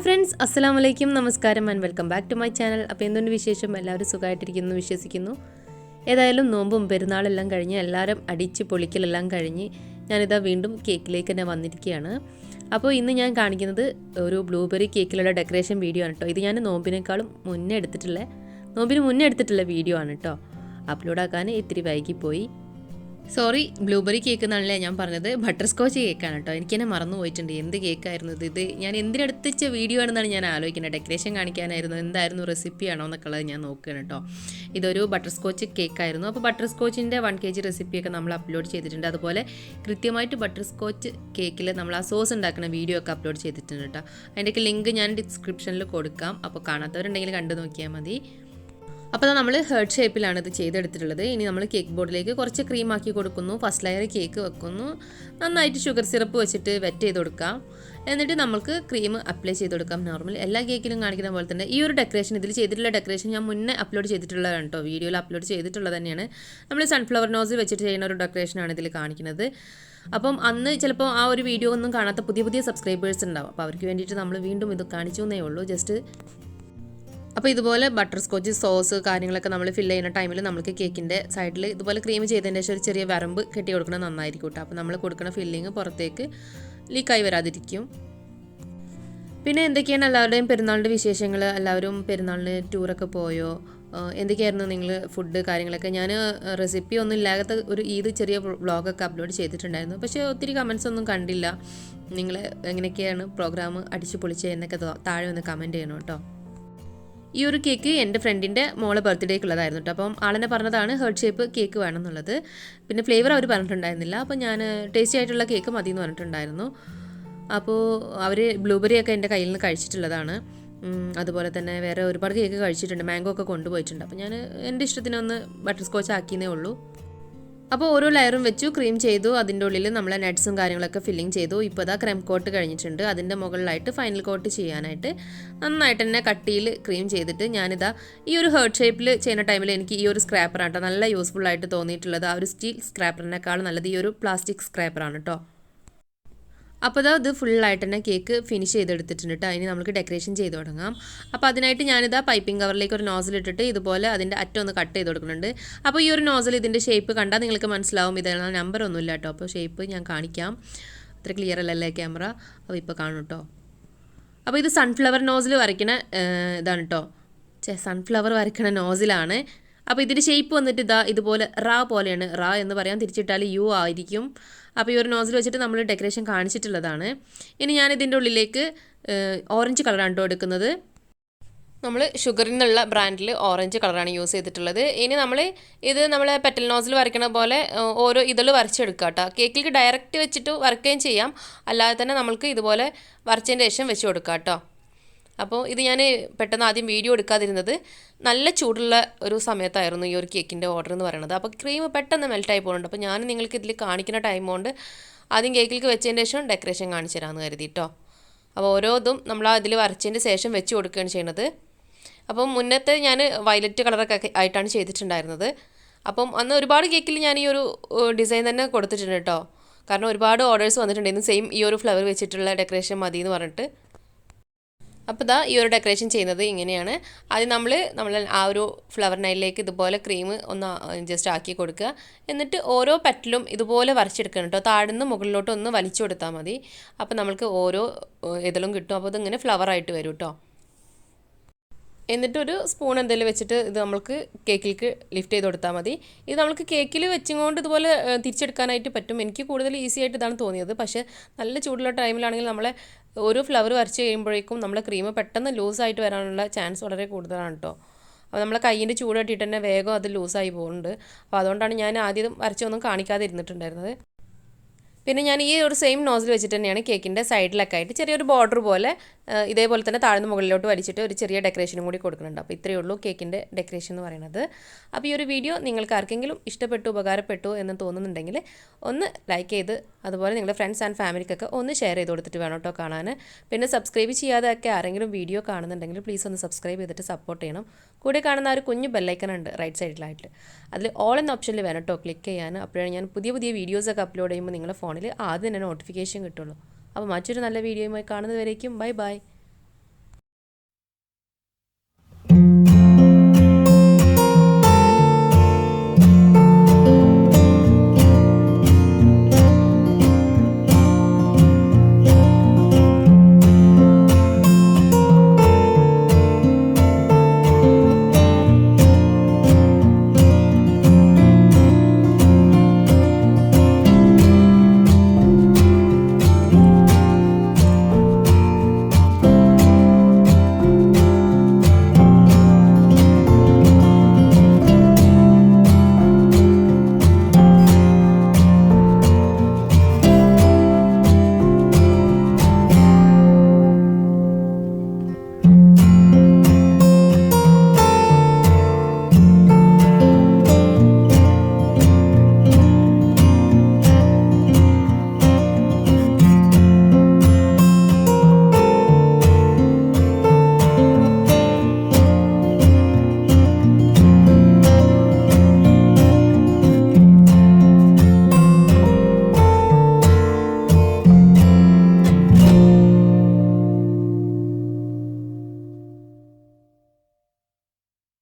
Friends, അസ്സലാമു അലൈക്കും, നമസ്കാരം and welcome back to my channel. അപ്പോൾ എന്തുകൊണ്ട് വിശേഷം? എല്ലാവരും സുഖമായിട്ടിരിക്കുന്നു വിശ്വസിക്കുന്നു. ഏതായാലും നോമ്പും പെരുന്നാളെല്ലാം കഴിഞ്ഞ് എല്ലാവരും അടിച്ച് പൊളിക്കലെല്ലാം കഴിഞ്ഞ് ഞാനിതാ വീണ്ടും കേക്കിലേക്ക് തന്നെ വന്നിരിക്കുകയാണ്. അപ്പോൾ ഇന്ന് ഞാൻ കാണിക്കുന്നത് ഒരു ബ്ലൂബെറി കേക്കിലുള്ള ഡെക്കറേഷൻ വീഡിയോ ആണ് കേട്ടോ. ഇത് ഞാൻ നോമ്പിനേക്കാളും നോമ്പിന് മുന്നേ എടുത്തിട്ടുള്ള വീഡിയോ ആണ് കേട്ടോ. അപ്ലോഡ് ആക്കാൻ ഇത്തിരി വൈകിപ്പോയി. സോറി, ബ്ലൂബെറി കേക്ക് എന്നാണല്ലേ ഞാൻ പറഞ്ഞത്. ബട്ടർ സ്കോച്ച് കേക്കാണ് കേട്ടോ. എനിക്ക് തന്നെ മറന്നു പോയിട്ടുണ്ട് എന്ത് കേക്കായിരുന്നു ഇത്. ഞാൻ എന്തിനെടുത്തിച്ച വീഡിയോ ആണെന്നാണ് ഞാൻ ആലോചിക്കുന്നത്. ഡെക്കറേഷൻ കാണിക്കാനായിരുന്നു, എന്തായിരുന്നു റെസിപ്പി ആണോ എന്നൊക്കെ ഉള്ളത് ഞാൻ നോക്കുകയാണ് കേട്ടോ. ഇതൊരു ബട്ടർ സ്കോച്ച് കേക്കായിരുന്നു. അപ്പോൾ ബട്ടർ സ്കോച്ചിൻ്റെ 1 kg റെസിപ്പിയൊക്കെ നമ്മൾ അപ്ലോഡ് ചെയ്തിട്ടുണ്ട്. അതുപോലെ കൃത്യമായിട്ട് ബട്ടർ സ്കോച്ച് കേക്കിൽ നമ്മൾ ആ സോസ് ഉണ്ടാക്കുന്ന വീഡിയോ ഒക്കെ അപ്ലോഡ് ചെയ്തിട്ടുണ്ട് കേട്ടോ. അതിൻ്റെയൊക്കെ ലിങ്ക് ഞാൻ ഡിസ്ക്രിപ്ഷനിൽ കൊടുക്കാം. അപ്പോൾ കാണാത്തവരുണ്ടെങ്കിൽ കണ്ടു നോക്കിയാൽ മതി. അപ്പോൾ നമ്മൾ ഹേർട്ട് ഷേപ്പിലാണ് ഇത് ചെയ്തെടുത്തിട്ടുള്ളത്. ഇനി നമ്മൾ കേക്ക് ബോർഡിലേക്ക് കുറച്ച് ക്രീം ആക്കി കൊടുക്കുന്നു. ഫസ്റ്റ് ലെയർ കേക്ക് വെക്കുന്നു. നന്നായിട്ട് ഷുഗർ സിറപ്പ് വെച്ചിട്ട് വെറ്റ് ചെയ്ത് കൊടുക്കാം. എന്നിട്ട് നമുക്ക് ക്രീം അപ്ലൈ ചെയ്ത് കൊടുക്കാം. നോർമൽ എല്ലാ കേക്കിലും കാണിക്കുന്ന പോലെ തന്നെ ഈ ഒരു ഡെക്കറേഷൻ, ഇതിൽ ചെയ്തിട്ടുള്ള ഡെക്കറേഷൻ ഞാൻ മുന്നേ അപ്ലോഡ് ചെയ്തിട്ടുള്ളതാണ് കേട്ടോ. വീഡിയോയിൽ അപ്ലോഡ് ചെയ്തിട്ടുള്ളത് തന്നെയാണ്. നമ്മൾ സൺഫ്ലവർ നോസിൽ വെച്ചിട്ട് ചെയ്യുന്ന ഒരു ഡെക്കറേഷനാണ് ഇതിൽ കാണിക്കുന്നത്. അപ്പം അന്ന് ചിലപ്പോൾ ആ ഒരു വീഡിയോ ഒന്നും കാണാത്ത പുതിയ സബ്സ്ക്രൈബേഴ്സ് ഉണ്ടാവും. അപ്പോൾ അവർക്ക് വേണ്ടിയിട്ട് നമ്മൾ വീണ്ടും ഇത് കാണിച്ചു എന്നേ ഉള്ളൂ. ജസ്റ്റ് അപ്പോൾ ഇതുപോലെ ബട്ടർ സ്കോച്ച് സോസ് കാര്യങ്ങളൊക്കെ നമ്മൾ ഫില്ല് ചെയ്യുന്ന ടൈമിൽ നമുക്ക് കേക്കിൻ്റെ സൈഡിൽ ഇതുപോലെ ക്രീം ചെയ്തതിന് ശേഷം ഒരു ചെറിയ വരമ്പ് കെട്ടി കൊടുക്കണം, നന്നായിരിക്കും കേട്ടോ. അപ്പോൾ നമ്മൾ കൊടുക്കുന്ന ഫില്ലിങ് പുറത്തേക്ക് ലീക്കായി വരാതിരിക്കും. പിന്നെ എന്തൊക്കെയാണ് എല്ലാവരുടെയും പെരുന്നാളിൻ്റെ വിശേഷങ്ങൾ? എല്ലാവരും പെരുന്നാളിന് ടൂറൊക്കെ പോയോ? എന്തൊക്കെയായിരുന്നു നിങ്ങൾ ഫുഡ് കാര്യങ്ങളൊക്കെ? ഞാൻ റെസിപ്പി ഒന്നും ഇല്ലാത്ത ഒരു ചെറിയ വ്ളോഗൊക്കെ അപ്ലോഡ് ചെയ്തിട്ടുണ്ടായിരുന്നു. പക്ഷേ ഒത്തിരി കമൻസ് ഒന്നും കണ്ടില്ല. നിങ്ങൾ എങ്ങനെയൊക്കെയാണ് പ്രോഗ്രാം അടിച്ചു പൊളിച്ചത് എന്നൊക്കെ താഴെ ഒന്ന് കമൻറ്റ് ചെയ്യണം കേട്ടോ. ഈ ഒരു കേക്ക് എൻ്റെ ഫ്രണ്ടിൻ്റെ മോളെ ബർത്ത്ഡേക്കുള്ളതായിരുന്നു കേട്ടോ. അപ്പം ആളെന്നെ പറഞ്ഞതാണ് ഹേർട്ട് ഷേപ്പ് കേക്ക് വേണം എന്നുള്ളത്. പിന്നെ ഫ്ലേവർ അവർ പറഞ്ഞിട്ടുണ്ടായിരുന്നില്ല. അപ്പോൾ ഞാൻ ടേസ്റ്റി ആയിട്ടുള്ള കേക്ക് മതി എന്ന് പറഞ്ഞിട്ടുണ്ടായിരുന്നു. അപ്പോൾ അവർ ബ്ലൂബെറിയൊക്കെ എൻ്റെ കയ്യിൽ നിന്ന് കഴിച്ചിട്ടുള്ളതാണ്. അതുപോലെ തന്നെ വേറെ ഒരുപാട് കേക്ക് കഴിച്ചിട്ടുണ്ട്. മാംഗോ ഒക്കെ കൊണ്ടുപോയിട്ടുണ്ട്. അപ്പോൾ ഞാൻ എൻ്റെ ഇഷ്ടത്തിനൊന്ന് ബട്ടർ സ്കോച്ച് ആക്കിയേ ഉള്ളൂ. അപ്പോൾ ഓരോ ലെയറും വെച്ചു, ക്രീം ചെയ്തു, അതിൻ്റെ ഉള്ളിൽ നമ്മളെ നട്ട്സും കാര്യങ്ങളൊക്കെ ഫില്ലിങ് ചെയ്തു. ഇപ്പോൾ ഇതാ ക്രീം കോട്ട് കഴിഞ്ഞിട്ടുണ്ട്. അതിൻ്റെ മുകളിലായിട്ട് ഫൈനൽ കോട്ട് ചെയ്യാനായിട്ട് നന്നായിട്ട് തന്നെ കട്ടിയിൽ ക്രീം ചെയ്തിട്ട് ഞാനിതാ ഈ ഒരു ഹേർട്ട് ഷേപ്പിൽ ചെയ്യുന്ന ടൈമിൽ എനിക്ക് ഈ ഒരു സ്ക്രാപ്പറാണ് കേട്ടോ നല്ല യൂസ്ഫുൾ ആയിട്ട് തോന്നിയിട്ടുള്ളത്. ആ ഒരു സ്റ്റീൽ സ്ക്രാപ്പറിനേക്കാൾ നല്ലത് ഈ ഒരു പ്ലാസ്റ്റിക് സ്ക്രാപ്പറാണ് കേട്ടോ. അപ്പോൾ ഇത് ഫുള്ളായിട്ട് തന്നെ കേക്ക് ഫിനിഷ് ചെയ്തെടുത്തിട്ടുണ്ട് കേട്ടോ. അതിന് നമുക്ക് ഡെക്കറേഷൻ ചെയ്ത് തുടങ്ങാം. അപ്പോൾ അതിനായിട്ട് ഞാനിതാ പൈപ്പിംഗ് കവറിലേക്ക് ഒരു നോസിൽ ഇട്ടിട്ട് ഇതുപോലെ അതിൻ്റെ അറ്റം ഒന്ന് കട്ട് ചെയ്ത് കൊടുക്കുന്നുണ്ട്. അപ്പോൾ ഈ ഒരു നോസിൽ ഇതിൻ്റെ ഷേപ്പ് കണ്ടാൽ നിങ്ങൾക്ക് മനസ്സിലാവും. ഇതാണ് നമ്പറൊന്നും ഇല്ല കേട്ടോ. അപ്പോൾ ഷേപ്പ് ഞാൻ കാണിക്കാം. അത്ര ക്ലിയർ അല്ലല്ലേ ക്യാമറ? അപ്പോൾ ഇപ്പോൾ കാണും കേട്ടോ. അപ്പോൾ ഇത് സൺഫ്ലവർ നോസിൽ വരയ്ക്കണ ഇതാണ് കേട്ടോ. സൺഫ്ലവർ വരയ്ക്കണ നോസിലാണ്. അപ്പോൾ ഇതിൻ്റെ ഷേപ്പ് വന്നിട്ട് ഇതുപോലെ റാ പോലെയാണ്. റാ എന്ന് പറയാൻ തിരിച്ചിട്ടാൽ യു ആയിരിക്കും. അപ്പോൾ ഈ ഒരു നോസിൽ വെച്ചിട്ട് നമ്മൾ ഡെക്കറേഷൻ കാണിച്ചിട്ടുള്ളതാണ്. ഇനി ഞാൻ ഇതിൻ്റെ ഉള്ളിലേക്ക് ഓറഞ്ച് കളറാണ് കേട്ടോ എടുക്കുന്നത്. നമ്മൾ ഷുഗറിൽ നിന്നുള്ള ബ്രാൻഡിൽ ഓറഞ്ച് കളറാണ് യൂസ് ചെയ്തിട്ടുള്ളത്. ഇനി നമ്മൾ പെറ്റൽ നോസിൽ വരയ്ക്കണ പോലെ ഓരോ ഇതൾ വരച്ചെടുക്കുക കേട്ടോ. കേക്കിലേക്ക് ഡയറക്റ്റ് വെച്ചിട്ട് വരയ്ക്കുകയും ചെയ്യാം, അല്ലാതെ തന്നെ നമ്മൾക്ക് ഇതുപോലെ വരച്ചതിന് ശേഷം വെച്ച് കൊടുക്കുക കേട്ടോ. അപ്പോൾ ഇത് ഞാൻ പെട്ടെന്ന് ആദ്യം വീഡിയോ എടുക്കാതിരുന്നത് നല്ല ചൂടുള്ള ഒരു സമയത്തായിരുന്നു ഈ ഒരു കേക്കിൻ്റെ ഓർഡർ എന്ന് പറയുന്നത്. അപ്പോൾ ക്രീം പെട്ടെന്ന് മെൽറ്റായി പോകുന്നുണ്ട്. അപ്പോൾ ഞാൻ നിങ്ങൾക്ക് ഇതിൽ കാണിക്കുന്ന ടൈം കൊണ്ട് ആദ്യം കേക്കിലേക്ക് വെച്ചതിന് ശേഷം ഡെക്കറേഷൻ കാണിച്ചു തരാമെന്ന് കരുതി കേട്ടോ. അപ്പോൾ ഓരോ ഇതും നമ്മൾ അതിൽ വരച്ചതിന് ശേഷം വെച്ച് കൊടുക്കുകയാണ് ചെയ്യുന്നത്. അപ്പം മുന്നത്തെ ഞാൻ വയലറ്റ് കളറൊക്കെ ആയിട്ടാണ് ചെയ്തിട്ടുണ്ടായിരുന്നത്. അപ്പം അന്ന് ഒരുപാട് കേക്കിൽ ഞാൻ ഈ ഒരു ഡിസൈൻ തന്നെ കൊടുത്തിട്ടുണ്ട് കേട്ടോ. കാരണം ഒരുപാട് ഓർഡേഴ്സ് വന്നിട്ടുണ്ടായിരുന്നു സെയിം ഈ ഒരു ഫ്ലവർ വെച്ചിട്ടുള്ള ഡെക്കറേഷൻ മതി എന്ന് പറഞ്ഞിട്ട്. അപ്പോൾ ഈ ഒരു ഡെക്കറേഷൻ ചെയ്യുന്നത് ഇങ്ങനെയാണ്. ആദ്യം നമ്മൾ ആ ഒരു ഫ്ലവർ നൈലിലേക്ക് ഇതുപോലെ ക്രീം ഒന്ന് ജസ്റ്റ് ആക്കി കൊടുക്കുക. എന്നിട്ട് ഓരോ പെറ്റലും ഇതുപോലെ വരച്ചെടുക്കണം കേട്ടോ. താഴ്ന്ന് മുകളിലോട്ട് ഒന്ന് വലിച്ചു കൊടുത്താൽ മതി. അപ്പോൾ നമുക്ക് ഓരോ ഇതിലും കിട്ടും. അപ്പോൾ ഇതിങ്ങനെ ഫ്ലവറായിട്ട് വരും കേട്ടോ. എന്നിട്ടൊരു സ്പൂൺ എന്തെങ്കിലും വെച്ചിട്ട് ഇത് നമ്മൾക്ക് കേക്കിലേക്ക് ലിഫ്റ്റ് ചെയ്ത് കൊടുത്താൽ മതി. ഇത് നമുക്ക് കേക്കിൽ വെച്ചുകൊണ്ട് ഇതുപോലെ തിരിച്ചെടുക്കാനായിട്ട് പറ്റും. എനിക്ക് കൂടുതൽ ഈസി ആയിട്ട് ഇതാണ് തോന്നിയത്. പക്ഷേ നല്ല ചൂടുള്ള ടൈമിലാണെങ്കിൽ നമ്മളെ ഒരു ഫ്ലവർ വരച്ച് കഴിയുമ്പോഴേക്കും നമ്മളെ ക്രീം പെട്ടെന്ന് ലൂസായിട്ട് വരാനുള്ള ചാൻസ് വളരെ കൂടുതലാണ് കേട്ടോ. അപ്പോൾ നമ്മളെ കയ്യിൻ്റെ ചൂട് തട്ടിയിട്ട് തന്നെ വേഗം അത് ലൂസായി പോകുന്നുണ്ട്. അപ്പോൾ അതുകൊണ്ടാണ് ഞാൻ ആദ്യം വരച്ചൊന്നും കാണിക്കാതെ ഇരുന്നിട്ടുണ്ടായിരുന്നത്. പിന്നെ ഞാൻ ഈ ഒരു സെയിം നോസിൽ വെച്ചിട്ട് തന്നെയാണ് കേക്കിൻ്റെ സൈഡിലൊക്കെ ആയിട്ട് ചെറിയൊരു ബോർഡർ പോലെ ഇതേപോലെ തന്നെ താഴ്ന്ന മുകളിലോട്ട് വലിച്ചിട്ട് ഒരു ചെറിയ ഡെക്കറേഷനും കൂടി കൊടുക്കുന്നുണ്ട്. അപ്പോൾ ഇത്രയേ ഉള്ളൂ കേക്കിൻ്റെ ഡെക്കറേഷൻ എന്ന് പറയുന്നത്. അപ്പോൾ ഈ ഒരു വീഡിയോ നിങ്ങൾക്ക് ആർക്കെങ്കിലും ഇഷ്ടപ്പെട്ടു ഉപകാരപ്പെട്ടു എന്ന് തോന്നുന്നുണ്ടെങ്കിൽ ഒന്ന് ലൈക്ക് ചെയ്ത് അതുപോലെ നിങ്ങളുടെ ഫ്രണ്ട്സ് ആൻഡ് ഫാമിലിക്കൊക്കെ ഒന്ന് ഷെയർ ചെയ്ത് കൊടുത്തിട്ട് വേണം കേട്ടോ കാണാൻ. പിന്നെ സബ്സ്ക്രൈബ് ചെയ്യാതെയൊക്കെ ആരെങ്കിലും വീഡിയോ കാണുന്നുണ്ടെങ്കിൽ പ്ലീസ് ഒന്ന് സബ്സ്ക്രൈബ് ചെയ്തിട്ട് സപ്പോർട്ട് ചെയ്യണം. കൂടെ കാണുന്ന ഒരു കുഞ്ഞു ബെല്ലൈക്കൺ ഉണ്ട് റൈറ്റ് സൈഡിലായിട്ട്. അതിൽ ഓൾ എന്ന ഓപ്ഷനിൽ വേണം കേട്ടോ ക്ലിക്ക് ചെയ്യാൻ. അപ്പോഴാണ് ഞാൻ പുതിയ വീഡിയോസൊക്കെ അപ്ലോഡ് ചെയ്യുമ്പോൾ നിങ്ങളുടെ ഫോണിൽ ആദ്യം തന്നെ നോട്ടിഫിക്കേഷൻ കിട്ടുള്ളൂ. അപ്പോൾ മറ്റൊരു നല്ല വീഡിയോയുമായി കാണുന്നതുവരേക്കും ബൈ ബൈ.